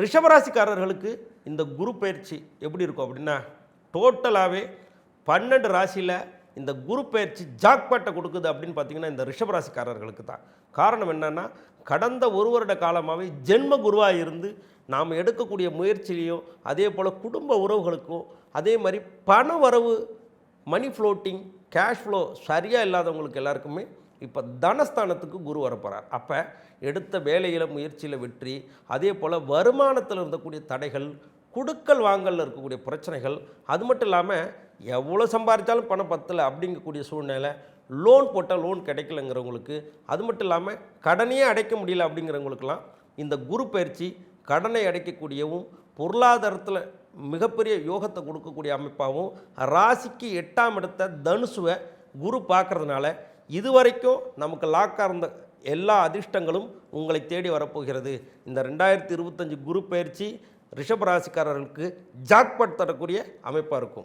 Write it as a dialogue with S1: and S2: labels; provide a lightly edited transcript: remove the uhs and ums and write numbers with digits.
S1: ரிஷபராசிக்காரர்களுக்கு இந்த குரு பயிற்சி எப்படி இருக்கும் அப்படின்னா, டோட்டலாகவே 12 ராசியில் இந்த குரு பயிற்சி ஜாக்பாட்டை கொடுக்குது அப்படின்னு பார்த்தீங்கன்னா இந்த ரிஷபராசிக்காரர்களுக்கு தான். காரணம் என்னென்னா, கடந்த ஒரு வருட காலமாகவே ஜென்ம குருவாக இருந்து நாம் எடுக்கக்கூடிய முயற்சியிலையும், அதே போல் குடும்ப உறவுகளுக்கும், அதே மாதிரி பண வரவு, மணி ஃப்ளோட்டிங், கேஷ் ஃப்ளோ சரியாக இல்லாதவங்களுக்கு எல்லாருக்குமே இப்போ தனஸ்தானத்துக்கு குரு வரப்போகிறார். அப்போ எடுத்த வேலையில் முயற்சியில் வெற்றி, அதே போல் வருமானத்தில் இருந்தக்கூடிய தடைகள், குடுக்கல் வாங்கலில் இருக்கக்கூடிய பிரச்சனைகள், அது மட்டும் இல்லாமல் எவ்வளோ சம்பாதிச்சாலும் பணம் பத்தலை அப்படிங்கக்கூடிய சூழ்நிலை, லோன் போட்டால் லோன் கிடைக்கலங்கிறவங்களுக்கு, அது மட்டும் இல்லாமல் கடனையே அடைக்க முடியல அப்படிங்கிறவங்களுக்கெல்லாம் இந்த குரு பயிற்சி கடனை அடைக்கக்கூடியவும், பொருளாதாரத்தில் மிகப்பெரிய யோகத்தை கொடுக்கக்கூடிய அமைப்பாகவும், ராசிக்கு 8ஆம் இடத்த தனுசுவை குரு பார்க்கறதுனால இதுவரைக்கும் நமக்கு லாக்காக இருந்த எல்லா அதிர்ஷ்டங்களும் உங்களை தேடி வரப்போகிறது. இந்த 2025 குரு பயிற்சி ரிஷபராசிக்காரர்களுக்கு ஜாக்பாட் தரக்கூடிய அமைப்பாக இருக்கும்.